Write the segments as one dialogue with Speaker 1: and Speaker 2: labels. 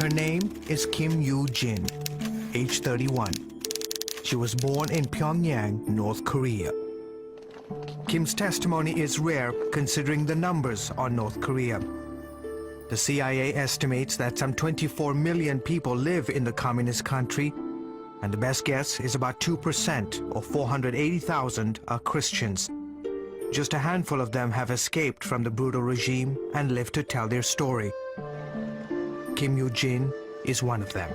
Speaker 1: Her name is Kim Yoo-jin, age 31. She was born in Pyongyang, North Korea. Kim's testimony is rare considering the numbers on North Korea. The CIA estimates that some 24 million people live in the communist country, and the best guess is about 2%, or 480,000, are Christians. Just a handful of them have escaped from the brutal regime and lived to tell their story. Kim Yoo-jin is one of them.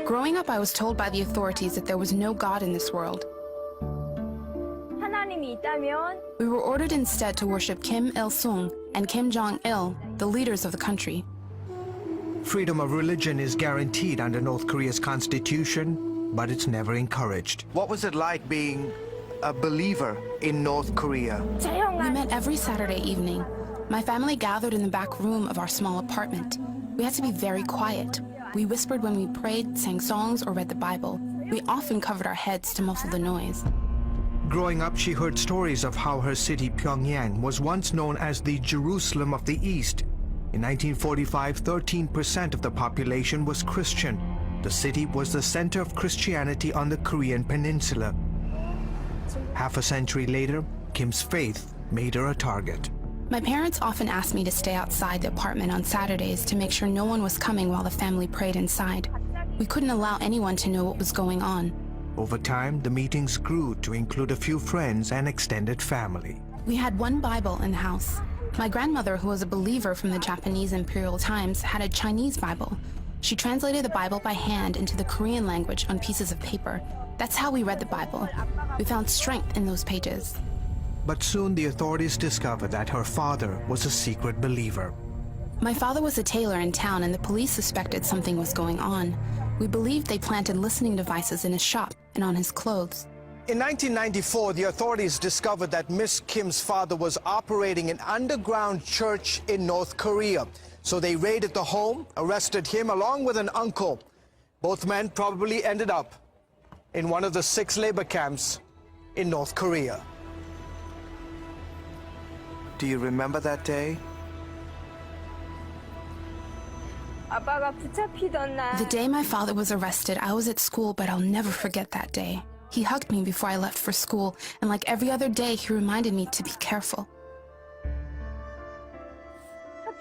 Speaker 2: Growing up, I was told by the authorities that there was no God in this world. We were ordered instead to worship Kim Il-sung and Kim Jong-il, the leaders of the country.
Speaker 1: Freedom of religion is guaranteed under North Korea's constitution, but it's never encouraged. What was it like being a believer in North Korea?
Speaker 2: We met every Saturday evening. My family gathered in the back room of our small apartment. We had to be very quiet. We whispered when we prayed, sang songs, or read the Bible. We often covered our heads to muffle the noise.
Speaker 1: Growing up, she heard stories of how her city, Pyongyang, was once known as the Jerusalem of the East. In 1945, 13% of the population was Christian. The city was the center of Christianity on the Korean peninsula. Half a century later, Kim's faith made her a target.
Speaker 2: My parents often asked me to stay outside the apartment on Saturdays to make sure no one was coming while the family prayed inside. We couldn't allow anyone to know what was going on.
Speaker 1: Over time, the meetings grew to include a few friends and extended family.
Speaker 2: We had one Bible in the house. My grandmother, who was a believer from the Japanese imperial times, had a Chinese Bible. She translated the Bible by hand into the Korean language on pieces of paper. That's how we read the Bible. We found strength in those pages.
Speaker 1: But soon the authorities discovered that her father was a secret believer.
Speaker 2: My father was a tailor in town, and the police suspected something was going on. We believed they planted listening devices in his shop and on his clothes.
Speaker 1: In 1994, the authorities discovered that Miss Kim's father was operating an underground church in North Korea. So they raided the home, arrested him along with an uncle. Both men probably ended up in one of the 6 labor camps in North Korea. Do you remember that day?
Speaker 2: The day my father was arrested, I was at school, but I'll never forget that day. He hugged me before I left for school, and like every other day, he reminded me to be careful.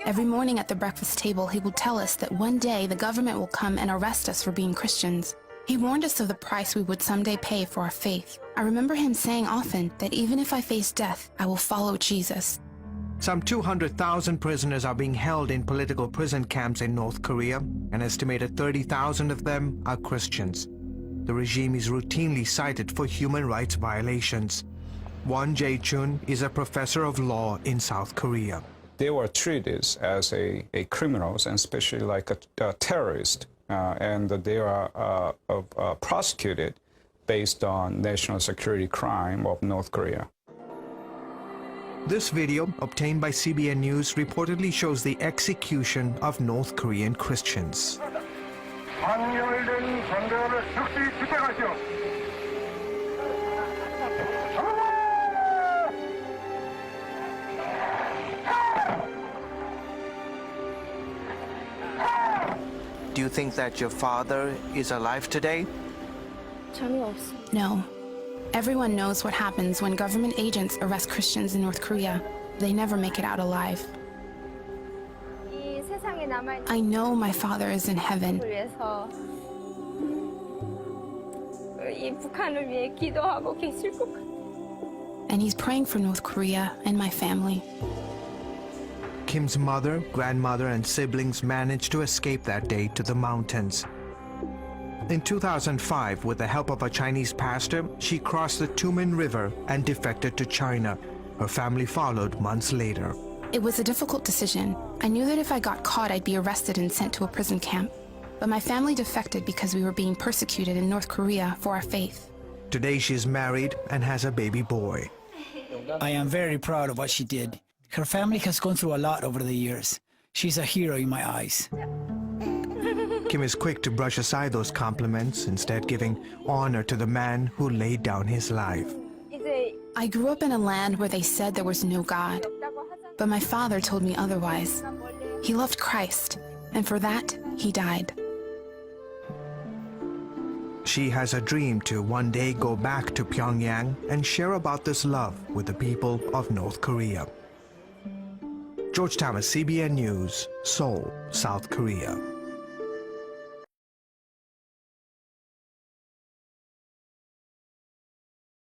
Speaker 2: Every morning at the breakfast table, he would tell us that one day the government will come and arrest us for being Christians. He warned us of the price we would someday pay for our faith. I remember him saying often that even if I face death, I will follow Jesus.
Speaker 1: Some 200,000 prisoners are being held in political prison camps in North Korea. An estimated 30,000 of them are Christians. The regime is routinely cited for human rights violations. Won Jae-chun is a professor of law in South Korea.
Speaker 3: They were treated as a criminals, and especially like a terrorist, and they are prosecuted based on national security crime of North Korea.
Speaker 1: This video, obtained by CBN News, reportedly shows the execution of North Korean Christians. Do you think that your father is alive today?
Speaker 2: No. Everyone knows what happens when government agents arrest Christians in North Korea. They never make it out alive. I know my father is in heaven. And he's praying for North Korea and my family.
Speaker 1: Kim's mother, grandmother, and siblings managed to escape that day to the mountains. In 2005, with the help of a Chinese pastor, she crossed the Tumen River and defected to China. Her family followed months later.
Speaker 2: It was a difficult decision. I knew that if I got caught, I'd be arrested and sent to a prison camp. But my family defected because we were being persecuted in North Korea for our faith.
Speaker 1: Today she's married and has a baby boy.
Speaker 4: I am very proud of what she did. Her family has gone through a lot over the years. She's a hero in my eyes.
Speaker 1: Kim is quick to brush aside those compliments, instead giving honor to the man who laid down his life.
Speaker 2: I grew up in a land where they said there was no God. But my father told me otherwise. He loved Christ, And for that, he died.
Speaker 1: She has a dream to one day go back to Pyongyang and share about this love with the people of North Korea. George Thomas, CBN News, Seoul, South Korea.